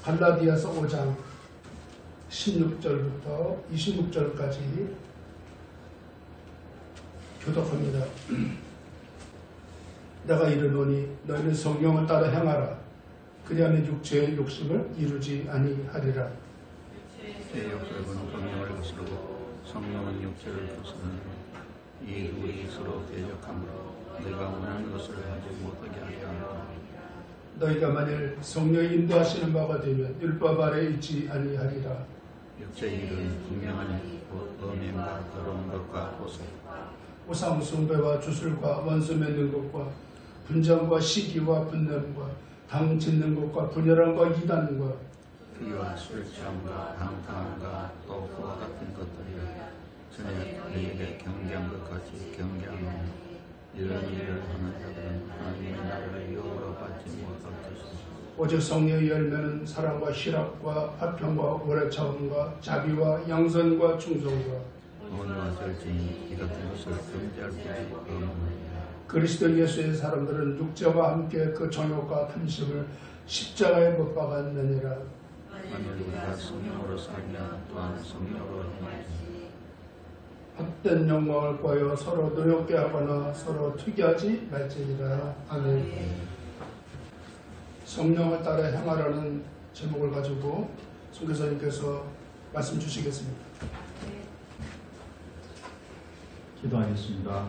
갈라디아서 5장 16절부터 26절까지 교독합니다. 내가 이르노니 너희는 성령을 따라 행하라. 그리하면 육체의 욕심을 이루지 아니하리라. 육체의 욕심은 성령을 거스르고 성령은 육체를 거스르는 이 둘이 서로 대적하므로 너희가 원하는 것을 하지 못하게 하려 하노라. 너희가 만일 성령이 인도하시는 바가 되면 율법 아래 있지 아니하리라. 육체의 일은 분명하니 곧 음행과 더러운 것과 보세, 우상 숭배와 주술과 원수 맺는 것과 분쟁과 시기와 분냄과 당 짓는 것과 분열함과 이단과 투기와 술 취함과 방탕함과 또 그와 같은 것들이라. 전에 너희에게 경계한 것 같이 경계하노니 이런 일을 하는 자들은 하나님의 나라를 유업으로 받지 못할 것이다. 오직 성령의 열매는 사랑과 희락과 화평과 오래 참음과 자비와 양선과 충성과 온유와 절제니 이 같은 것을 금지할 곳이 없느니라. 그리스도 예수의 사람들은 육체와 함께 그 정욕과 탐심을 십자가에 못 박았느니라. 만일 우리가 성령으로 살면 또한 성령으로 행하지. 헛된 욕망을 꿔여 서로 노엽게 하거나 서로 투기하지 말지니라. 아멘. 성령을 따라 행하라는 제목을 가지고 선교사님께서 말씀 주시겠습니다. 기도하겠습니다.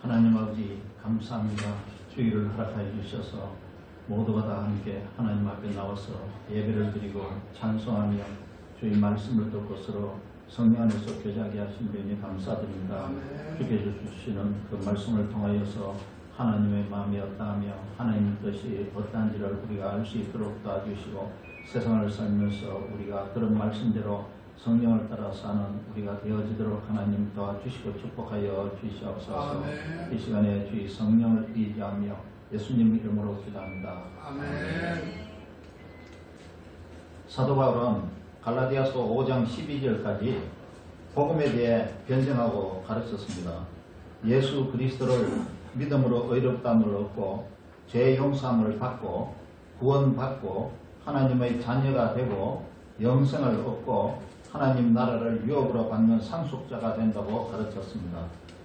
하나님 아버지 감사합니다. 주일을 허락하여 주셔서 모두가 다 함께 하나님 앞에 나와서 예배를 드리고 찬송하며 주의 말씀을 듣고 서로 성령 안에서 교제하게 하신 데니 감사드립니다. 주께 주시는 그 말씀을 통하여서 하나님의 마음이 어떠하며 하나님 뜻이 어떠한지를 우리가 알 수 있도록 도와주시고 세상을 살면서 우리가 그런 말씀대로 성령을 따라 사는 우리가 되어지도록 하나님 도와주시고 축복하여 주시옵소서. 아멘. 이 시간에 주의 성령을 의지하며 예수님 이름으로 기도합니다. 아멘. 사도 바울은 갈라디아서 5장 12절까지 복음에 대해 변증하고 가르쳤습니다. 예수 그리스도를 믿음으로 의롭다함을 얻고 죄 용서함을 받고 구원받고 하나님의 자녀가 되고 영생을 얻고 하나님 나라를 유업으로 받는 상속자가 된다고 가르쳤습니다.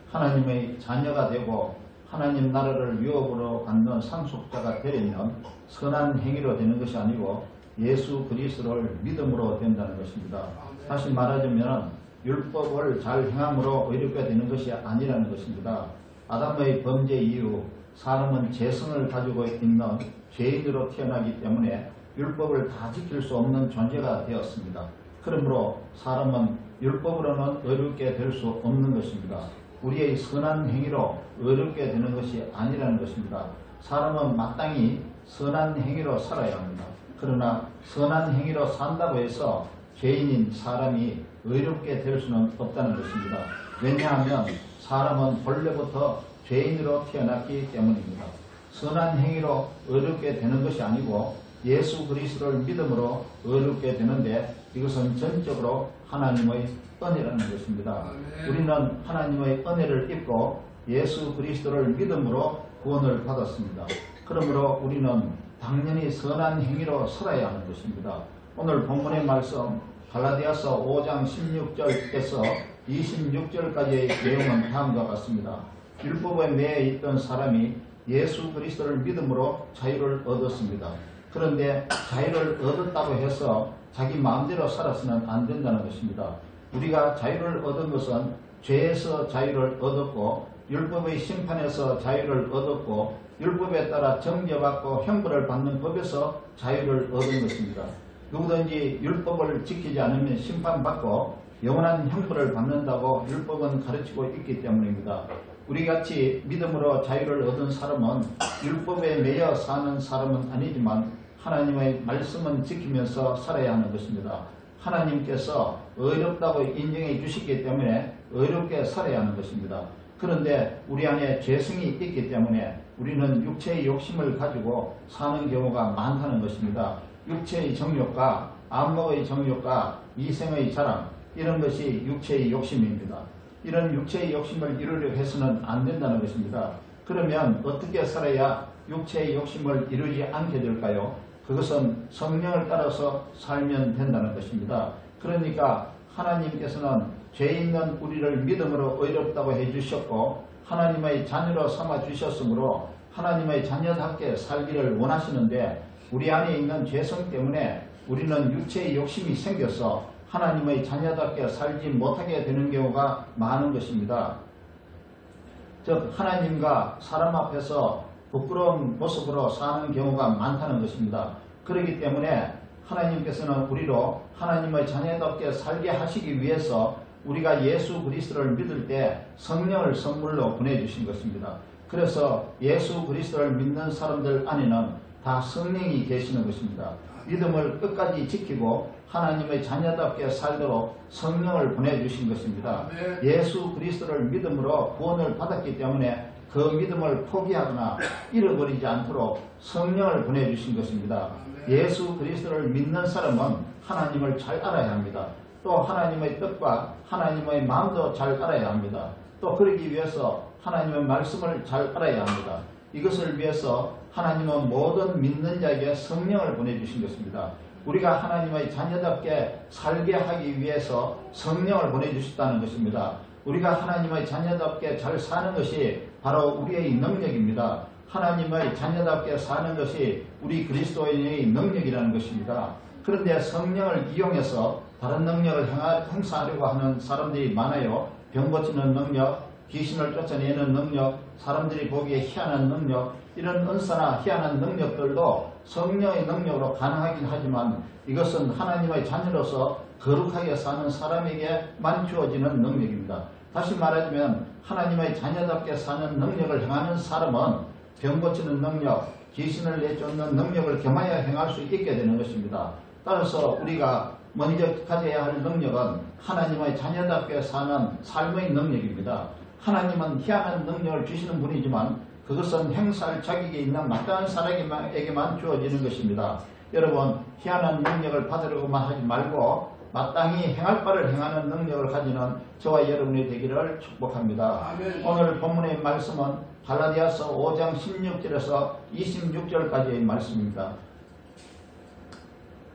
하나님의 자녀가 되고 하나님 나라를 유업으로 받는 상속자가 되려면 선한 행위로 되는 것이 아니고 예수 그리스도를 믿음으로 된다는 것입니다. 다시 말하자면 율법을 잘 행함으로 의롭게 되는 것이 아니라는 것입니다. 아담의 범죄 이후 사람은 죄성을 가지고 있는 죄인으로 태어나기 때문에 율법을 다 지킬 수 없는 존재가 되었습니다. 그러므로 사람은 율법으로는 의롭게 될 수 없는 것입니다. 우리의 선한 행위로 의롭게 되는 것이 아니라는 것입니다. 사람은 마땅히 선한 행위로 살아야 합니다. 그러나 선한 행위로 산다고 해서 죄인인 사람이 의롭게 될 수는 없다는 것입니다. 왜냐하면 사람은 본래부터 죄인으로 태어났기 때문입니다. 선한 행위로 의롭게 되는 것이 아니고 예수 그리스도를 믿음으로 의롭게 되는데 이것은 전적으로 하나님의 은혜라는 것입니다. 우리는 하나님의 은혜를 입고 예수 그리스도를 믿음으로 구원을 받았습니다. 그러므로 우리는 당연히 선한 행위로 살아야 하는 것입니다. 오늘 본문의 말씀 갈라디아서 5장 16절에서 26절까지의 내용은 다음과 같습니다. 율법에 매여 있던 사람이 예수 그리스도를 믿음으로 자유를 얻었습니다. 그런데 자유를 얻었다고 해서 자기 마음대로 살아서는 안 된다는 것입니다. 우리가 자유를 얻은 것은 죄에서 자유를 얻었고 율법의 심판에서 자유를 얻었고 율법에 따라 정죄받고 형벌을 받는 법에서 자유를 얻은 것입니다. 누구든지 율법을 지키지 않으면 심판받고 영원한 형벌을 받는다고 율법은 가르치고 있기 때문입니다. 우리같이 믿음으로 자유를 얻은 사람은 율법에 매여 사는 사람은 아니지만 하나님의 말씀은 지키면서 살아야 하는 것입니다. 하나님께서 의롭다고 인정해 주시기 때문에 의롭게 살아야 하는 것입니다. 그런데 우리 안에 죄성이 있기 때문에 우리는 육체의 욕심을 가지고 사는 경우가 많다는 것입니다. 육체의 정욕과 안목의 정욕과 이생의 자랑, 이런 것이 육체의 욕심입니다. 이런 육체의 욕심을 이루려 해서는 안 된다는 것입니다. 그러면 어떻게 살아야 육체의 욕심을 이루지 않게 될까요? 그것은 성령을 따라서 살면 된다는 것입니다. 그러니까 하나님께서는 죄 있는 우리를 믿음으로 의롭다고 해주셨고 하나님의 자녀로 삼아주셨으므로 하나님의 자녀답게 살기를 원하시는데 우리 안에 있는 죄성 때문에 우리는 육체의 욕심이 생겨서 하나님의 자녀답게 살지 못하게 되는 경우가 많은 것입니다. 즉 하나님과 사람 앞에서 부끄러운 모습으로 사는 경우가 많다는 것입니다. 그렇기 때문에 하나님께서는 우리로 하나님의 자녀답게 살게 하시기 위해서 우리가 예수 그리스도를 믿을 때 성령을 선물로 보내주신 것입니다. 그래서 예수 그리스도를 믿는 사람들 안에는 다 성령이 계시는 것입니다. 믿음을 끝까지 지키고 하나님의 자녀답게 살도록 성령을 보내주신 것입니다. 예수 그리스도를 믿음으로 구원을 받았기 때문에 그 믿음을 포기하거나 잃어버리지 않도록 성령을 보내주신 것입니다. 예수 그리스도를 믿는 사람은 하나님을 잘 알아야 합니다. 또 하나님의 뜻과 하나님의 마음도 잘 알아야 합니다. 또 그러기 위해서 하나님의 말씀을 잘 알아야 합니다. 이것을 위해서 하나님은 모든 믿는 자에게 성령을 보내주신 것입니다. 우리가 하나님의 자녀답게 살게 하기 위해서 성령을 보내주셨다는 것입니다. 우리가 하나님의 자녀답게 잘 사는 것이 바로 우리의 능력입니다. 하나님의 자녀답게 사는 것이 우리 그리스도인의 능력이라는 것입니다. 그런데 성령을 이용해서 다른 능력을 행사하려고 하는 사람들이 많아요. 병 고치는 능력, 귀신을 쫓아내는 능력, 사람들이 보기에 희한한 능력, 이런 은사나 희한한 능력들도 성령의 능력으로 가능하긴 하지만 이것은 하나님의 자녀로서 거룩하게 사는 사람에게만 주어지는 능력입니다. 다시 말하자면 하나님의 자녀답게 사는 능력을 행하는 사람은 병 고치는 능력, 귀신을 내쫓는 능력을 겸하여 행할 수 있게 되는 것입니다. 따라서 우리가 먼저 가져야 할 능력은 하나님의 자녀답게 사는 삶의 능력입니다. 하나님은 희한한 능력을 주시는 분이지만 그것은 행사할 자격이 있는 마땅한 사람에게만 주어지는 것입니다. 여러분 희한한 능력을 받으려고만 하지 말고 마땅히 행할 바를 행하는 능력을 가지는 저와 여러분이 되기를 축복합니다. 아멘. 오늘 본문의 말씀은 갈라디아서 5장 16절에서 26절까지의 말씀입니다.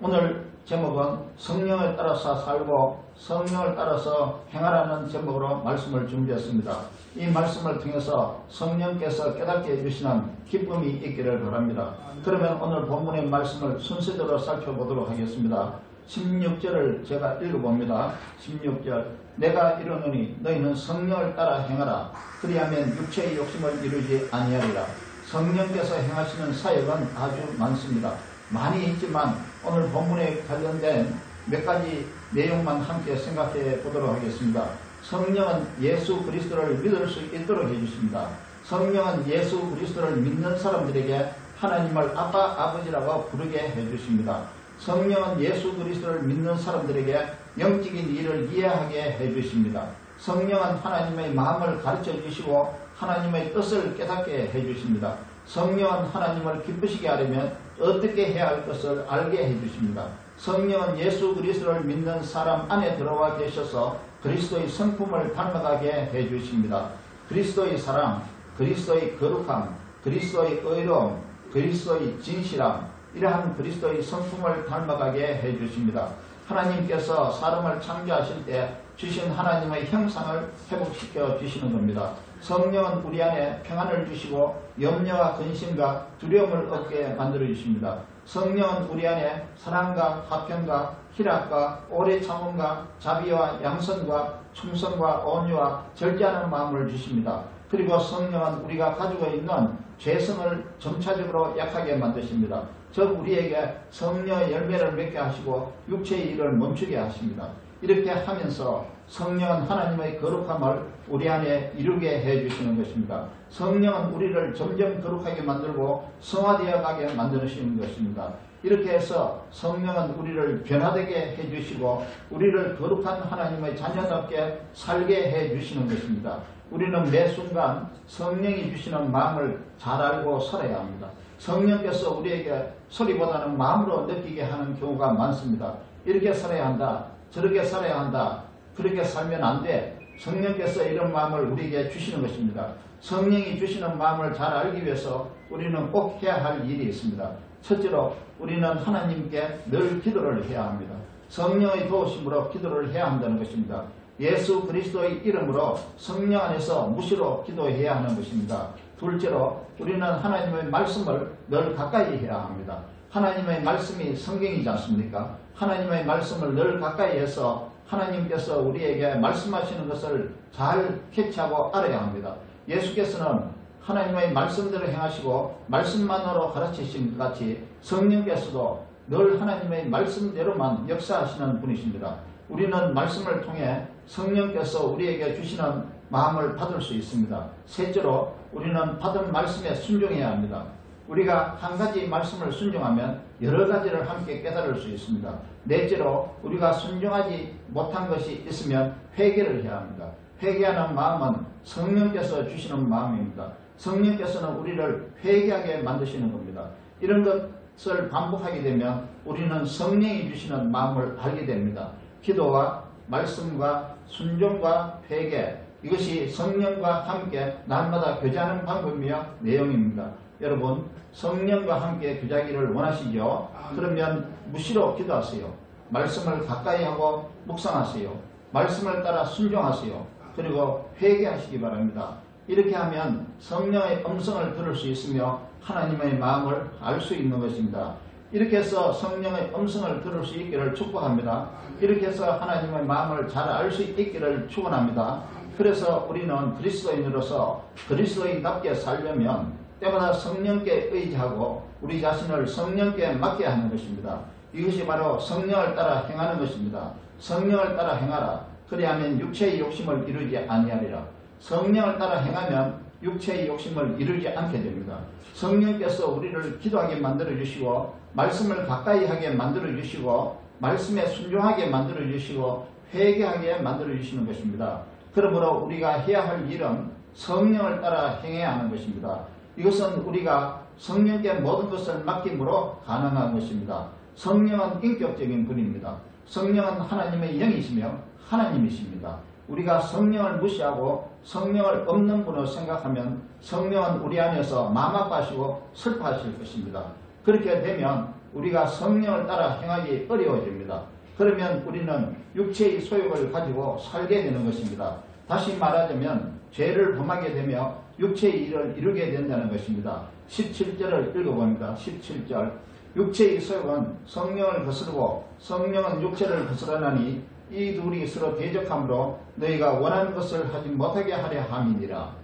오늘 제목은 성령을 따라서 살고 성령을 따라서 행하라는 제목으로 말씀을 준비했습니다. 이 말씀을 통해서 성령께서 깨닫게 해주시는 기쁨이 있기를 바랍니다. 그러면 오늘 본문의 말씀을 순서대로 살펴보도록 하겠습니다. 16절을 제가 읽어봅니다. 16절 내가 이르노니 너희는 성령을 따라 행하라. 그리하면 육체의 욕심을 이루지 아니하리라. 성령께서 행하시는 사역은 아주 많습니다. 많이 있지만 오늘 본문에 관련된 몇 가지 내용만 함께 생각해 보도록 하겠습니다. 성령은 예수 그리스도를 믿을 수 있도록 해주십니다. 성령은 예수 그리스도를 믿는 사람들에게 하나님을 아빠 아버지라고 부르게 해주십니다. 성령은 예수 그리스도를 믿는 사람들에게 영적인 일을 이해하게 해주십니다. 성령은 하나님의 마음을 가르쳐 주시고 하나님의 뜻을 깨닫게 해주십니다. 성령은 하나님을 기쁘시게 하려면 어떻게 해야 할 것을 알게 해주십니다. 성령은 예수 그리스도를 믿는 사람 안에 들어와 계셔서 그리스도의 성품을 닮아가게 해주십니다. 그리스도의 사랑, 그리스도의 거룩함, 그리스도의 의로움, 그리스도의 진실함, 이러한 그리스도의 성품을 닮아가게 해주십니다. 하나님께서 사람을 창조하실 때 주신 하나님의 형상을 회복시켜 주시는 겁니다. 성령은 우리 안에 평안을 주시고 염려와 근심과 두려움을 얻게 만들어 주십니다. 성령은 우리 안에 사랑과 화평과 희락과 오래 참음과 자비와 양선과 충성과 온유와 절제하는 마음을 주십니다. 그리고 성령은 우리가 가지고 있는 죄성을 점차적으로 약하게 만드십니다. 즉 우리에게 성령의 열매를 맺게 하시고 육체의 일을 멈추게 하십니다. 이렇게 하면서 성령은 하나님의 거룩함을 우리 안에 이루게 해주시는 것입니다. 성령은 우리를 점점 거룩하게 만들고 성화되어 가게 만드시는 것입니다. 이렇게 해서 성령은 우리를 변화되게 해주시고 우리를 거룩한 하나님의 자녀답게 살게 해주시는 것입니다. 우리는 매 순간 성령이 주시는 마음을 잘 알고 살아야 합니다. 성령께서 우리에게 소리보다는 마음으로 느끼게 하는 경우가 많습니다. 이렇게 살아야 한다. 저렇게 살아야 한다. 그렇게 살면 안 돼. 성령께서 이런 마음을 우리에게 주시는 것입니다. 성령이 주시는 마음을 잘 알기 위해서 우리는 꼭 해야 할 일이 있습니다. 첫째로 우리는 하나님께 늘 기도를 해야 합니다. 성령의 도우심으로 기도를 해야 한다는 것입니다. 예수 그리스도의 이름으로 성령 안에서 무시로 기도해야 하는 것입니다. 둘째로 우리는 하나님의 말씀을 늘 가까이 해야 합니다. 하나님의 말씀이 성경이지 않습니까? 하나님의 말씀을 늘 가까이 해서 하나님께서 우리에게 말씀하시는 것을 잘 캐치하고 알아야 합니다. 예수께서는 하나님의 말씀대로 행하시고 말씀만으로 가르치신 것 같이 성령께서도 늘 하나님의 말씀대로만 역사하시는 분이십니다. 우리는 말씀을 통해 성령께서 우리에게 주시는 마음을 받을 수 있습니다. 셋째로 우리는 받은 말씀에 순종해야 합니다. 우리가 한 가지 말씀을 순종하면 여러 가지를 함께 깨달을 수 있습니다. 넷째로 우리가 순종하지 못한 것이 있으면 회개를 해야 합니다. 회개하는 마음은 성령께서 주시는 마음입니다. 성령께서는 우리를 회개하게 만드시는 겁니다. 이런 것을 반복하게 되면 우리는 성령이 주시는 마음을 알게 됩니다. 기도와 말씀과 순종과 회개, 이것이 성령과 함께 날마다 교제하는 방법이며 내용입니다. 여러분, 성령과 함께 교제하기를 원하시죠? 그러면 무시로 기도하세요. 말씀을 가까이 하고 묵상하세요. 말씀을 따라 순종하세요. 그리고 회개하시기 바랍니다. 이렇게 하면 성령의 음성을 들을 수 있으며 하나님의 마음을 알 수 있는 것입니다. 이렇게 해서 성령의 음성을 들을 수 있기를 축복합니다. 이렇게 해서 하나님의 마음을 잘 알 수 있기를 축원합니다. 그래서 우리는 그리스도인으로서 그리스도인답게 살려면 때마다 성령께 의지하고 우리 자신을 성령께 맡게 하는 것입니다. 이것이 바로 성령을 따라 행하는 것입니다. 성령을 따라 행하라. 그리하면 육체의 욕심을 이루지 아니하리라. 성령을 따라 행하면 육체의 욕심을 이루지 않게 됩니다. 성령께서 우리를 기도하게 만들어 주시고 말씀을 가까이 하게 만들어 주시고 말씀에 순종하게 만들어 주시고 회개하게 만들어 주시는 것입니다. 그러므로 우리가 해야 할 일은 성령을 따라 행해야 하는 것입니다. 이것은 우리가 성령께 모든 것을 맡김으로 가능한 것입니다. 성령은 인격적인 분입니다. 성령은 하나님의 영이시며 하나님이십니다. 우리가 성령을 무시하고 성령을 없는 분으로 생각하면 성령은 우리 안에서 마음 아파하시고 슬퍼하실 것입니다. 그렇게 되면 우리가 성령을 따라 행하기 어려워집니다. 그러면 우리는 육체의 소욕을 가지고 살게 되는 것입니다. 다시 말하자면 죄를 범하게 되며 육체의 일을 이루게 된다는 것입니다. 17절을 읽어봅니다. 17절 육체의 소욕은 성령을 거스르고 성령은 육체를 거스르나니 이 둘이 서로 대적함으로 너희가 원하는 것을 하지 못하게 하려 함이니라.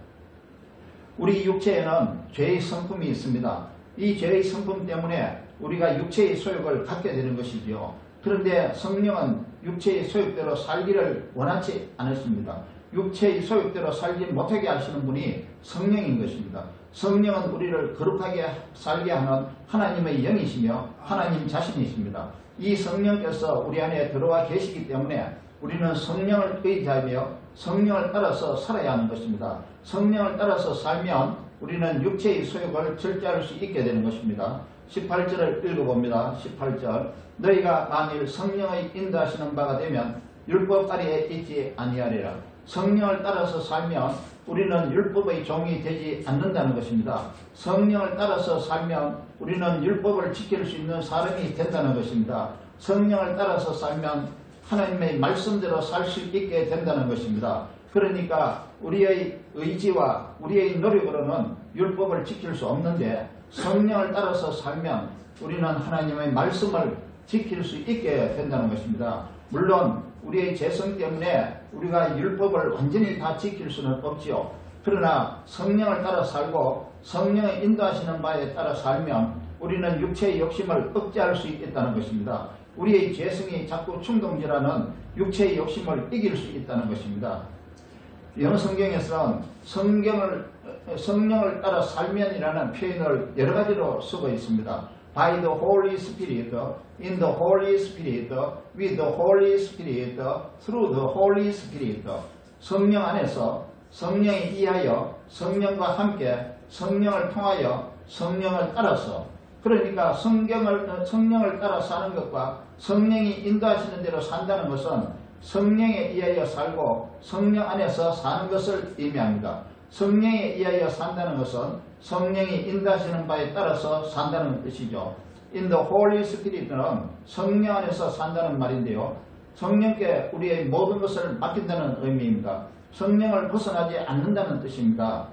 우리 육체에는 죄의 성품이 있습니다. 이 죄의 성품 때문에 우리가 육체의 소욕을 갖게 되는 것이지요. 그런데 성령은 육체의 소욕대로 살기를 원하지 않으십니다. 육체의 소욕대로 살지 못하게 하시는 분이 성령인 것입니다. 성령은 우리를 거룩하게 살게 하는 하나님의 영이시며 하나님 자신이십니다. 이 성령께서 우리 안에 들어와 계시기 때문에 우리는 성령을 의지하며 성령을 따라서 살아야 하는 것입니다. 성령을 따라서 살면 우리는 육체의 소욕을 절제할 수 있게 되는 것입니다. 18절을 읽어봅니다. 18절 너희가 만일 성령의 인도하시는 바가 되면 율법 아래에 있지 아니하리라. 성령을 따라서 살면 우리는 율법의 종이 되지 않는다는 것입니다. 성령을 따라서 살면 우리는 율법을 지킬 수 있는 사람이 된다는 것입니다. 성령을 따라서 살면 하나님의 말씀대로 살 수 있게 된다는 것입니다. 그러니까 우리의 의지와 우리의 노력으로는 율법을 지킬 수 없는데 성령을 따라서 살면 우리는 하나님의 말씀을 지킬 수 있게 된다는 것입니다. 물론 우리의 죄성 때문에 우리가 율법을 완전히 다 지킬 수는 없지요. 그러나 성령을 따라 살고 성령의 인도하시는 바에 따라 살면 우리는 육체의 욕심을 억제할 수 있다는 것입니다. 우리의 죄성이 자꾸 충동질하는 육체의 욕심을 이길 수 있다는 것입니다. 영어 성경에서는 성령을 따라 살면이라는 표현을 여러 가지로 쓰고 있습니다. By the Holy Spirit, in the Holy Spirit, with the Holy Spirit, through the Holy Spirit. 성령 안에서, 성령에 의하여, 성령과 함께, 성령을 통하여, 성령을 따라서. 그러니까 성령을 따라 사는 것과 성령이 인도하시는 대로 산다는 것은 성령에 의하여 살고 성령 안에서 사는 것을 의미합니다. 성령에 의하여 산다는 것은 성령이 인도하시는 바에 따라서 산다는 뜻이죠. in the Holy Spirit는 성령 안에서 산다는 말인데요. 성령께 우리의 모든 것을 맡긴다는 의미입니다. 성령을 벗어나지 않는다는 뜻입니다.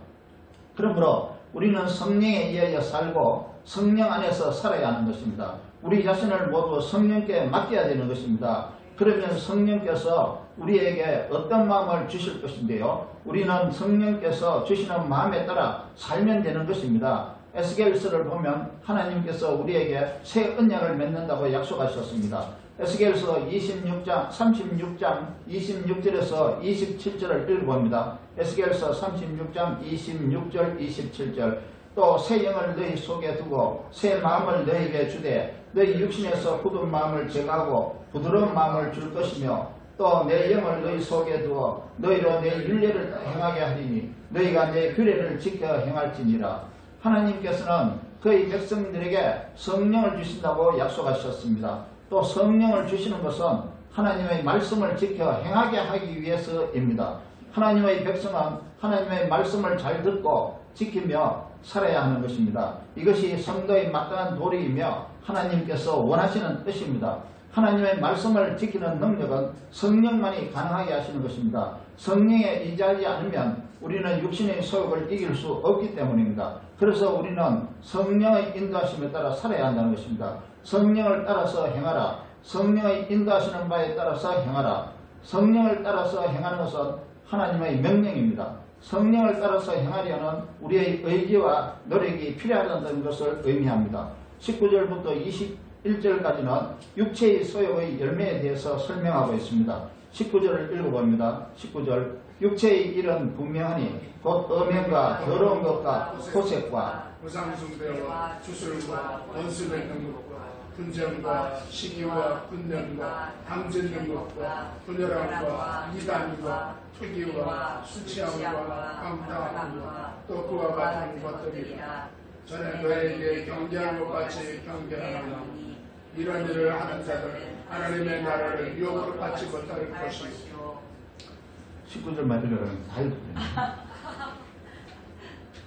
그러므로 우리는 성령에 의하여 살고 성령 안에서 살아야 하는 것입니다. 우리 자신을 모두 성령께 맡겨야 되는 것입니다. 그러면 성령께서 우리에게 어떤 마음을 주실 것인데요. 우리는 성령께서 주시는 마음에 따라 살면 되는 것입니다. 에스겔서를 보면 하나님께서 우리에게 새 언약을 맺는다고 약속하셨습니다. 에스겔서 26장 36장 26절에서 27절을 읽어봅니다. 에스겔서 36장 26절 27절 또 새 영을 너희 속에 두고 새 마음을 너희에게 주되 너희 육신에서 굳은 마음을 제거하고 부드러운 마음을 줄 것이며 또 내 영을 너희 속에 두어 너희로 내 율례를 행하게 하리니 너희가 내 규례를 지켜 행할지니라. 하나님께서는 그의 백성들에게 성령을 주신다고 약속하셨습니다. 또 성령을 주시는 것은 하나님의 말씀을 지켜 행하게 하기 위해서입니다. 하나님의 백성은 하나님의 말씀을 잘 듣고 지키며 살아야 하는 것입니다. 이것이 성도의 마땅한 도리이며 하나님께서 원하시는 뜻입니다. 하나님의 말씀을 지키는 능력은 성령만이 가능하게 하시는 것입니다. 성령에 의지하지 않으면 우리는 육신의 소욕을 이길 수 없기 때문입니다. 그래서 우리는 성령의 인도하심에 따라 살아야 한다는 것입니다. 성령을 따라서 행하라. 성령의 인도하시는 바에 따라서 행하라. 성령을 따라서 행하는 것은 하나님의 명령입니다. 성령을 따라서 행하려는 우리의 의지와 노력이 필요하다는 것을 의미합니다. 19절부터 21절까지는 육체의 소욕의 열매에 대해서 설명하고 있습니다. 19절을 읽어봅니다. 19절 육체의 일은 분명하니 곧 음행과 더러운 것과 호색과 우상숭배와 주술과 원수 맺는 것과 분쟁과 시기와 분냄과 당짓는 것과 분열함과 이단과 투기와 수치함과 강탈함과 또 그와 같은 것들이라. 전에 너에게 경계한 것 같이 경계하노니 이런 일을 하는 자들 하나님의 나라를 유혹으로 받지 못할 것이요. 19절만 읽으면 다 읽어요.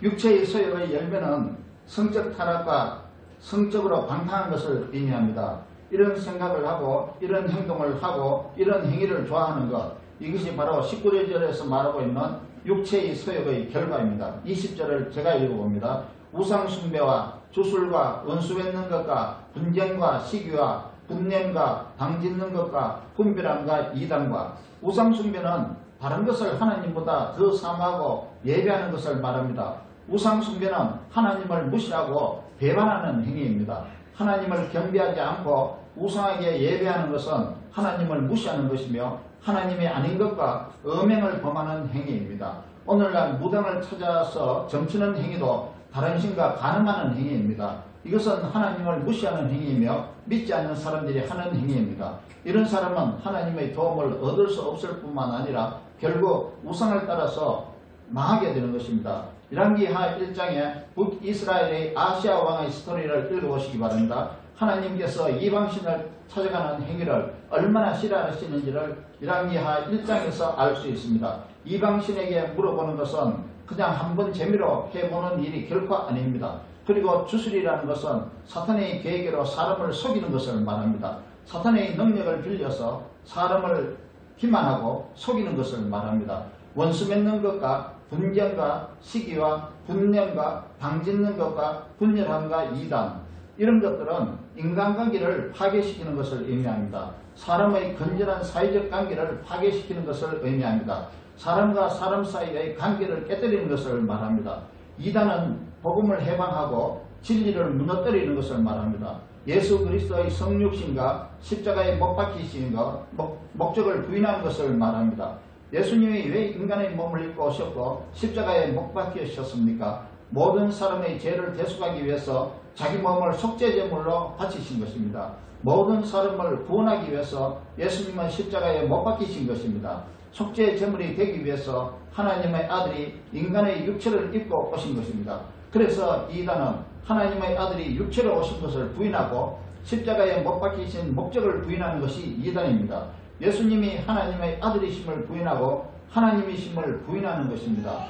육체의 소욕의 열매는 성적 타락과 성적으로 방탕한 것을 의미합니다. 이런 생각을 하고 이런 행동을 하고 이런 행위를 좋아하는 것, 이것이 바로 19절에서 말하고 있는 육체의 소욕의 결과입니다. 20절을 제가 읽어봅니다. 우상숭배와 주술과 원수 맺는 것과 분쟁과 시기와 분냄과 당짓는 것과 분별함과 이단과. 우상숭배는 다른 것을 하나님보다 더 사모하고 예배하는 것을 말합니다. 우상숭배는 하나님을 무시하고 배반하는 행위입니다. 하나님을 경배하지 않고 우상하게 예배하는 것은 하나님을 무시하는 것이며 하나님이 아닌 것과 음행을 범하는 행위입니다. 오늘날 무당을 찾아서 점치는 행위도 다른 신과 간음하는 행위입니다. 이것은 하나님을 무시하는 행위이며 믿지 않는 사람들이 하는 행위입니다. 이런 사람은 하나님의 도움을 얻을 수 없을 뿐만 아니라 결국 우상을 따라서 망하게 되는 것입니다. 열왕기하 1장에 북이스라엘의 아시아 왕의 스토리를 읽어보시기 바랍니다. 하나님께서 이방신을 찾아가는 행위를 얼마나 싫어하시는지를 열왕기하 1장에서 알 수 있습니다. 이방신에게 물어보는 것은 그냥 한번 재미로 해보는 일이 결코 아닙니다. 그리고 주술이라는 것은 사탄의 계획으로 사람을 속이는 것을 말합니다. 사탄의 능력을 빌려서 사람을 기만하고 속이는 것을 말합니다. 원수 맺는 것과 분쟁과 시기와 분냄과 당짓는 것과 분열함과 이단, 이런 것들은 인간관계를 파괴시키는 것을 의미합니다. 사람의 건전한 사회적 관계를 파괴시키는 것을 의미합니다. 사람과 사람 사이의 관계를 깨뜨리는 것을 말합니다. 이단은 복음을 해방하고 진리를 무너뜨리는 것을 말합니다. 예수 그리스도의 성육신과 십자가에 못 박히신 것, 목적을 부인하는 것을 말합니다. 예수님이 왜 인간의 몸을 입고 오셨고 십자가에 못 박히셨습니까? 모든 사람의 죄를 대속하기 위해서 자기 몸을 속죄제물로 바치신 것입니다. 모든 사람을 구원하기 위해서 예수님은 십자가에 못 박히신 것입니다. 속죄제물이 되기 위해서 하나님의 아들이 인간의 육체를 입고 오신 것입니다. 그래서 이단은 하나님의 아들이 육체로 오신 것을 부인하고 십자가에 못 박히신 목적을 부인하는 것이 이단입니다. 예수님이 하나님의 아들이심을 부인하고 하나님이심을 부인하는 것입니다.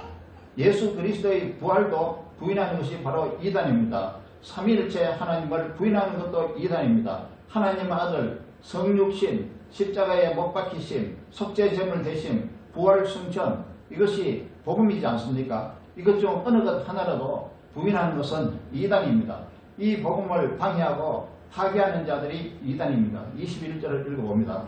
예수 그리스도의 부활도 부인하는 것이 바로 이단입니다. 삼위일체 하나님을 부인하는 것도 이단입니다. 하나님 아들, 성육신, 십자가에 못 박히심, 속죄제물 되심, 부활 승천, 이것이 복음이지 않습니까? 이것 중 어느 것 하나라도 부인하는 것은 이단입니다. 이 복음을 방해하고 파괴하는 자들이 이단입니다. 21절을 읽어봅니다.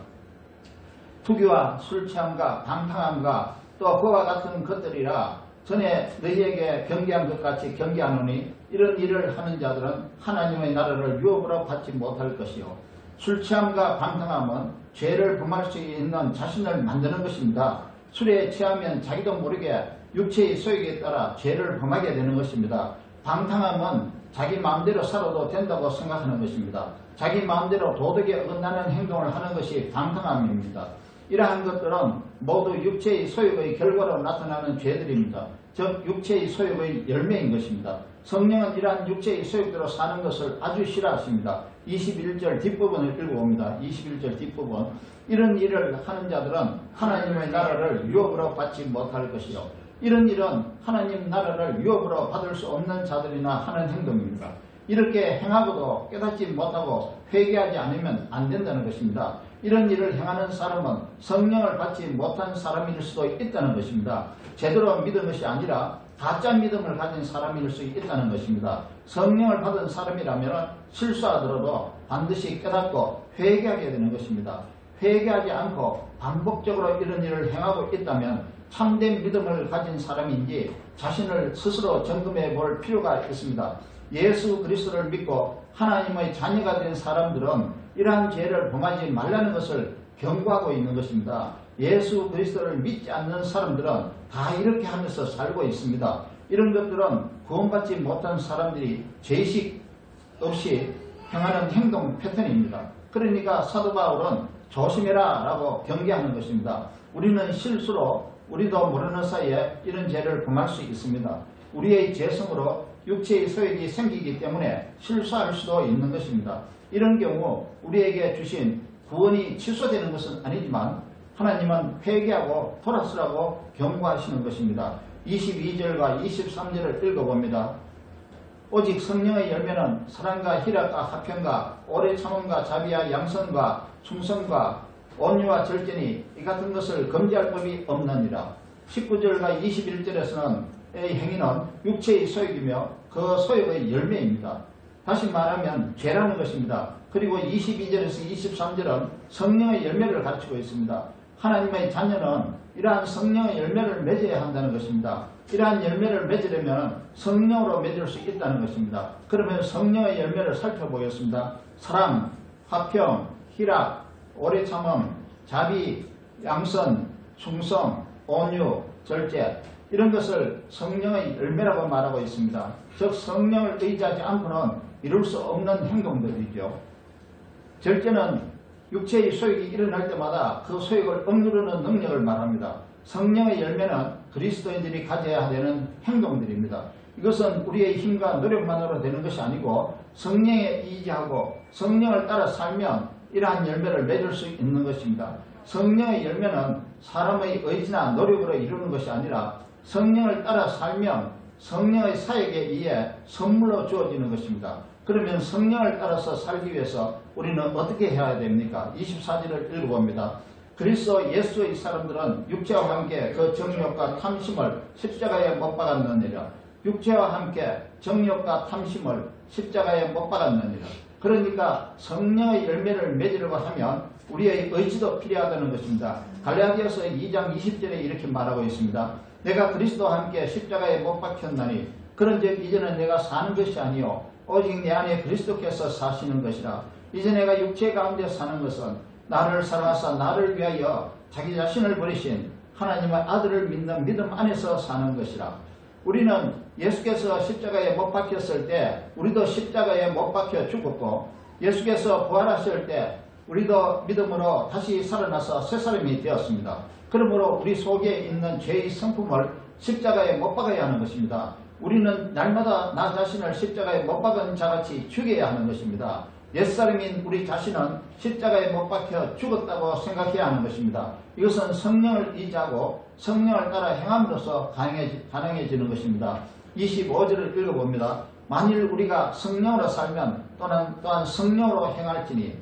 투기와 술취함과 방탕함과 또 그와 같은 것들이라 전에 너희에게 경계한 것 같이 경계하노니 이런 일을 하는 자들은 하나님의 나라를 유업으로 받지 못할 것이요. 술취함과 방탕함은 죄를 범할 수 있는 자신을 만드는 것입니다. 술에 취하면 자기도 모르게 육체의 소욕에 따라 죄를 범하게 되는 것입니다. 방탕함은 자기 마음대로 살아도 된다고 생각하는 것입니다. 자기 마음대로 도덕에 어긋나는 행동을 하는 것이 방탕함입니다. 이러한 것들은 모두 육체의 소욕의 결과로 나타나는 죄들입니다. 즉 육체의 소욕의 열매인 것입니다. 성령은 이러한 육체의 소욕대로 사는 것을 아주 싫어하십니다. 21절 뒷부분을 읽어봅니다. 21절 뒷부분. 이런 일을 하는 자들은 하나님의 나라를 유업으로 받지 못할 것이요. 이런 일은 하나님 나라를 유업으로 받을 수 없는 자들이나 하는 행동입니다. 이렇게 행하고도 깨닫지 못하고 회개하지 않으면 안 된다는 것입니다. 이런 일을 행하는 사람은 성령을 받지 못한 사람일 수도 있다는 것입니다. 제대로 믿은 것이 아니라 가짜 믿음을 가진 사람일 수 있다는 것입니다. 성령을 받은 사람이라면 실수하더라도 반드시 깨닫고 회개하게 되는 것입니다. 회개하지 않고 반복적으로 이런 일을 행하고 있다면 참된 믿음을 가진 사람인지 자신을 스스로 점검해 볼 필요가 있습니다. 예수 그리스도를 믿고 하나님의 자녀가 된 사람들은 이러한 죄를 범하지 말라는 것을 경고하고 있는 것입니다. 예수 그리스도를 믿지 않는 사람들은 다 이렇게 하면서 살고 있습니다. 이런 것들은 구원받지 못한 사람들이 죄의식 없이 행하는 행동 패턴입니다. 그러니까 사도 바울은 조심해라 라고 경계하는 것입니다. 우리는 실수로 우리도 모르는 사이에 이런 죄를 범할 수 있습니다. 우리의 죄성으로 육체의 소욕이 생기기 때문에 실수할 수도 있는 것입니다. 이런 경우 우리에게 주신 구원이 취소되는 것은 아니지만 하나님은 회개하고 돌아서라고 경고하시는 것입니다. 22절과 23절을 읽어봅니다. 오직 성령의 열매는 사랑과 희락과 화평과 오래 참음과 자비와 양선과 충성과 온유와 절제니 이 같은 것을 금지할 법이 없느니라. 19절과 21절에서는 이 행위는 육체의 소욕이며 그 소욕의 열매입니다. 다시 말하면 죄라는 것입니다. 그리고 22절에서 23절은 성령의 열매를 가르치고 있습니다. 하나님의 자녀는 이러한 성령의 열매를 맺어야 한다는 것입니다. 이러한 열매를 맺으려면 성령으로 맺을 수 있다는 것입니다. 그러면 성령의 열매를 살펴보겠습니다. 사랑, 화평, 희락, 오래 참음, 자비, 양선, 충성, 온유, 절제 이런 것을 성령의 열매라고 말하고 있습니다. 즉 성령을 의지하지 않고는 이룰 수 없는 행동들이죠. 절제는 육체의 소욕이 일어날 때마다 그 소욕을 억누르는 능력을 말합니다. 성령의 열매는 그리스도인들이 가져야 되는 행동들입니다. 이것은 우리의 힘과 노력만으로 되는 것이 아니고 성령에 의지하고 성령을 따라 살면 이러한 열매를 맺을 수 있는 것입니다. 성령의 열매는 사람의 의지나 노력으로 이루는 것이 아니라 성령을 따라 살면 성령의 사역에 의해 선물로 주어지는 것입니다. 그러면 성령을 따라서 살기 위해서 우리는 어떻게 해야 됩니까? 24절을 읽어봅니다. 그리스도 예수의 사람들은 육체와 함께 그 정욕과 탐심을 십자가에 못 박았느니라. 육체와 함께 정욕과 탐심을 십자가에 못 박았느니라. 그러니까 성령의 열매를 맺으려고 하면 우리의 의지도 필요하다는 것입니다. 갈라디아서 2장 20절에 이렇게 말하고 있습니다. 내가 그리스도와 함께 십자가에 못 박혔나니 그런즉 이제는 내가 사는 것이 아니요 오직 내 안에 그리스도께서 사시는 것이라. 이제 내가 육체 가운데 사는 것은 나를 사랑하사 나를 위하여 자기 자신을 버리신 하나님의 아들을 믿는 믿음 안에서 사는 것이라. 우리는 예수께서 십자가에 못 박혔을 때 우리도 십자가에 못 박혀 죽었고 예수께서 부활하실 때 우리도 믿음으로 다시 살아나서 새 사람이 되었습니다. 그러므로 우리 속에 있는 죄의 성품을 십자가에 못 박아야 하는 것입니다. 우리는 날마다 나 자신을 십자가에 못 박은 자같이 죽여야 하는 것입니다. 옛사람인 우리 자신은 십자가에 못 박혀 죽었다고 생각해야 하는 것입니다. 이것은 성령을 의지하고 성령을 따라 행함으로써 가능해지는 것입니다. 25절을 읽어봅니다. 만일 우리가 성령으로 살면 또한 성령으로 행할지니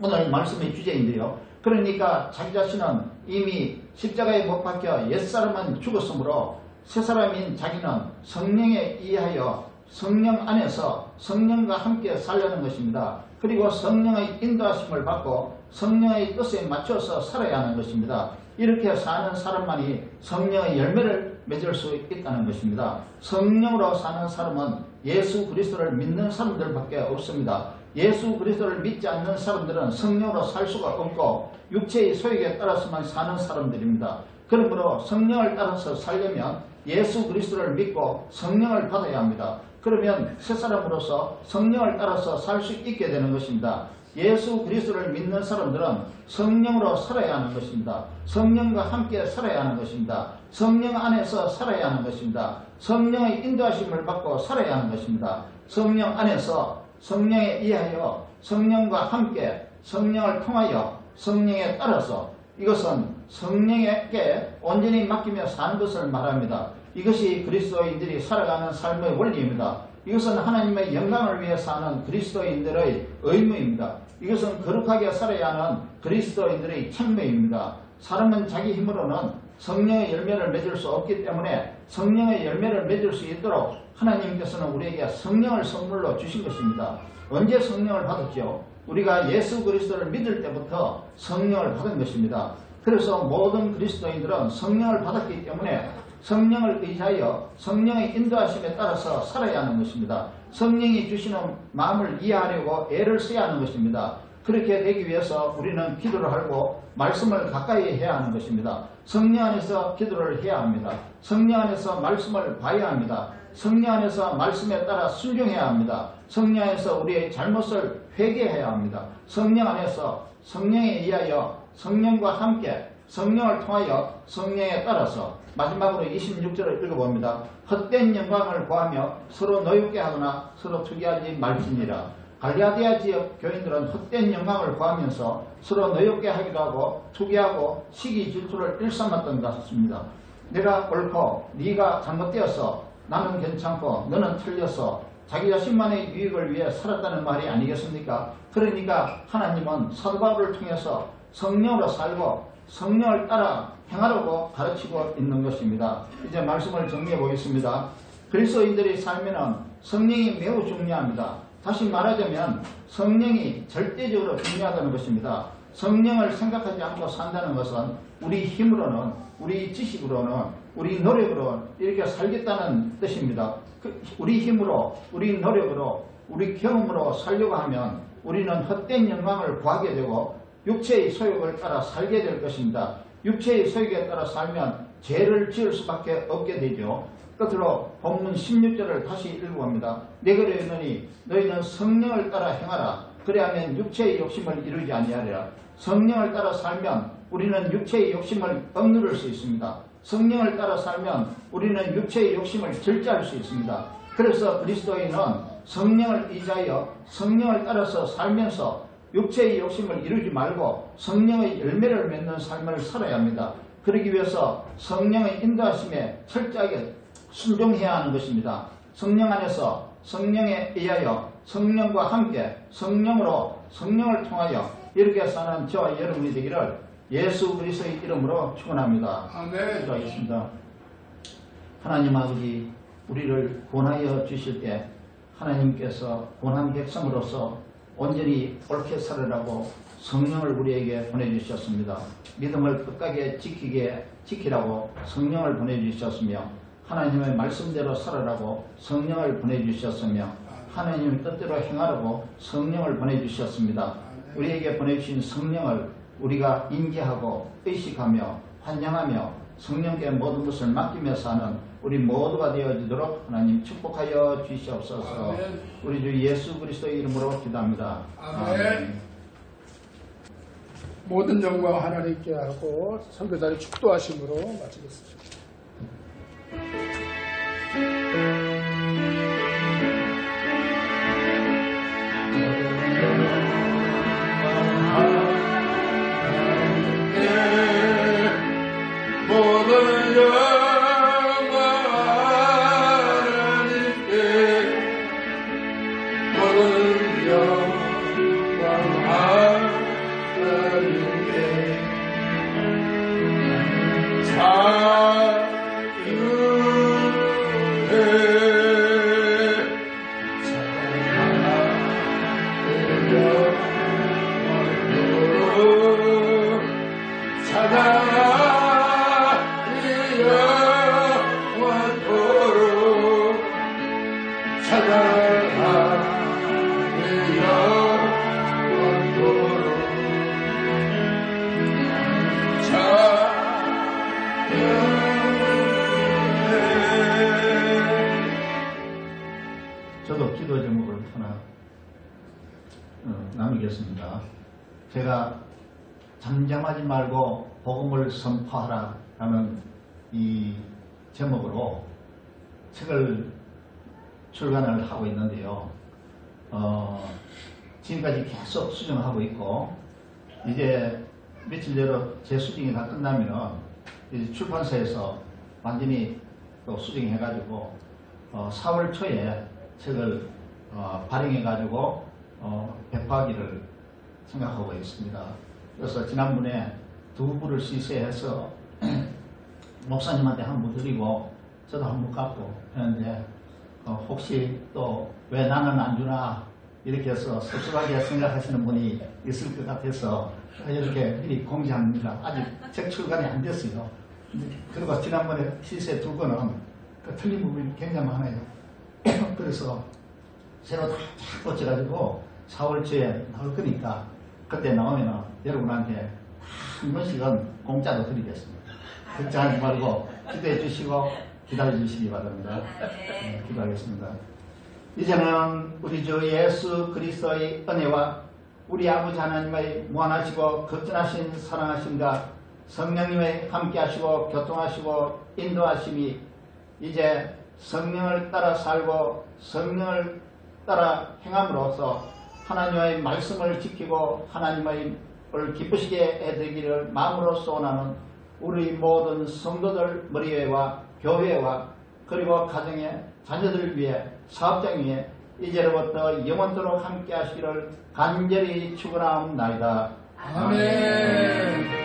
오늘 말씀의 주제인데요. 그러니까 자기 자신은 이미 십자가에 못 박혀 옛사람은 죽었으므로 새사람인 자기는 성령에 의하여 성령 안에서 성령과 함께 살려는 것입니다. 그리고 성령의 인도하심을 받고 성령의 뜻에 맞춰서 살아야 하는 것입니다. 이렇게 사는 사람만이 성령의 열매를 맺을 수 있다는 것입니다. 성령으로 사는 사람은 예수 그리스도를 믿는 사람들밖에 없습니다. 예수 그리스도를 믿지 않는 사람들은 성령으로 살 수가 없고 육체의 소욕에 따라서만 사는 사람들입니다. 그러므로 성령을 따라서 살려면 예수 그리스도를 믿고 성령을 받아야 합니다. 그러면 새 사람으로서 성령을 따라서 살 수 있게 되는 것입니다. 예수 그리스도를 믿는 사람들은 성령으로 살아야 하는 것입니다. 성령과 함께 살아야 하는 것입니다. 성령 안에서 살아야 하는 것입니다. 성령의 인도하심을 받고 살아야 하는 것입니다. 성령 안에서 성령에 의하여 성령과 함께 성령을 통하여 성령에 따라서 이것은 성령에게 온전히 맡기며 사는 것을 말합니다. 이것이 그리스도인들이 살아가는 삶의 원리입니다. 이것은 하나님의 영광을 위해 사는 그리스도인들의 의무입니다. 이것은 거룩하게 살아야 하는 그리스도인들의 책무입니다. 사람은 자기 힘으로는 성령의 열매를 맺을 수 없기 때문에 성령의 열매를 맺을 수 있도록 하나님께서는 우리에게 성령을 선물로 주신 것입니다. 언제 성령을 받았죠? 우리가 예수 그리스도를 믿을 때부터 성령을 받은 것입니다. 그래서 모든 그리스도인들은 성령을 받았기 때문에 성령을 의지하여 성령의 인도하심에 따라서 살아야 하는 것입니다. 성령이 주시는 마음을 이해하려고 애를 써야 하는 것입니다. 그렇게 되기 위해서 우리는 기도를 하고 말씀을 가까이 해야 하는 것입니다. 성령 안에서 기도를 해야 합니다. 성령 안에서 말씀을 봐야 합니다. 성령 안에서 말씀에 따라 순종해야 합니다. 성령 안에서 우리의 잘못을 회개해야 합니다. 성령 안에서 성령에 의하여 성령과 함께 성령을 통하여 성령에 따라서 마지막으로 26절을 읽어봅니다. 헛된 영광을 구하며 서로 노엽게 하거나 서로 투기하지 말지니라. 갈라디아 지역 교인들은 헛된 영광을 구하면서 서로 노엽게 하기도 하고 투기하고 시기 질투를 일삼았던 것 같습니다. 내가 옳고 네가 잘못되어서 나는 괜찮고 너는 틀려서 자기 자신만의 유익을 위해 살았다는 말이 아니겠습니까? 그러니까 하나님은 사도 바울을 통해서 성령으로 살고 성령을 따라 행하라고 가르치고 있는 것입니다. 이제 말씀을 정리해 보겠습니다. 그리스도인들의 삶에는 성령이 매우 중요합니다. 다시 말하자면 성령이 절대적으로 중요하다는 것입니다. 성령을 생각하지 않고 산다는 것은 우리 힘으로는, 우리 지식으로는, 우리 노력으로 이렇게 살겠다는 뜻입니다. 우리 힘으로, 우리 노력으로, 우리 경험으로 살려고 하면 우리는 헛된 영광을 구하게 되고 육체의 소욕을 따라 살게 될 것입니다. 육체의 소욕에 따라 살면 죄를 지을 수밖에 없게 되죠. 끝으로 본문 16절을 다시 읽어봅니다. 내가 이르노니 너희는 성령을 따라 행하라. 그래야면 육체의 욕심을 이루지 아니하리라. 성령을 따라 살면 우리는 육체의 욕심을 억누를 수 있습니다. 성령을 따라 살면 우리는 육체의 욕심을 절제할 수 있습니다. 그래서 그리스도인은 성령을 의지하여 성령을 따라서 살면서 육체의 욕심을 이루지 말고 성령의 열매를 맺는 삶을 살아야 합니다. 그러기 위해서 성령의 인도하심에 철저하게 순종해야 하는 것입니다. 성령 안에서 성령에 의하여 성령과 함께 성령으로 성령을 통하여 이렇게 사는 저와 여러분이 되기를 예수 그리스도의 이름으로 축원합니다. 아멘. 기도하겠습니다. 하나님 아버지, 우리를 구원하여 주실 때 하나님께서 구원한 백성으로서 온전히 옳게 살으라고 성령을 우리에게 보내주셨습니다. 믿음을 끝까지 지키라고 성령을 보내주셨으며 하나님의 말씀대로 살으라고 성령을 보내주셨으며 하나님의 뜻대로 행하라고 성령을 보내주셨습니다. 우리에게 보내주신 성령을 우리가 인지하고 의식하며 환영하며 성령께 모든 것을 맡기며 사는 우리 모두가 되어지도록 하나님 축복하여 주시옵소서. 아멘. 우리 주 예수 그리스도의 이름으로 기도합니다. 아멘. 모든 영광 하나님께 하고 선교사를 축도하심으로 마치겠습니다. 모든 영광 하나님께 제가 잠잠하지 말고 복음을 선포하라 라는 이 제목으로 책을 출간을 하고 있는데요. 지금까지 계속 수정하고 있고, 이제 며칠 내로 제 수정이 다 끝나면 이제 출판사에서 완전히 또 수정해가지고 4월 초에 책을 발행해가지고 배포하기를 생각하고 있습니다. 그래서 지난번에 두 부를 시세해서 목사님한테 한 부 드리고 저도 한 부 갖고 했는데 혹시 또 왜 나는 안 주나 이렇게 해서 섭섭하게 생각하시는 분이 있을 것 같아서 이렇게 미리 공지합니다. 아직 책 출간이 안 됐어요. 그리고 지난번에 시세 두 권은 틀린 부분이 굉장히 많아요. 그래서 새로 다 고쳐가지고 4월 초에 나올 거니까 그때 나오면 여러분한테 한 번씩은 공짜로 드리겠습니다. 걱정하지 말고 기도해 주시고 기다려 주시기 바랍니다. 네, 기도하겠습니다. 이제는 우리 주 예수 그리스도의 은혜와 우리 아버지 하나님의 무한하시고 극진하신 사랑하심과 성령님의 함께하시고 교통하시고 인도하심이 이제 성령을 따라 살고 성령을 따라 행함으로써 하나님의 말씀을 지키고 하나님의 기쁘시게 해드리기를 마음으로 소원하는 우리 모든 성도들 머리회와 교회와 그리고 가정의 자녀들을 위해 사업장 위에 이제로부터 영원토록 함께 하시기를 간절히 축원하옵나이다. 아멘.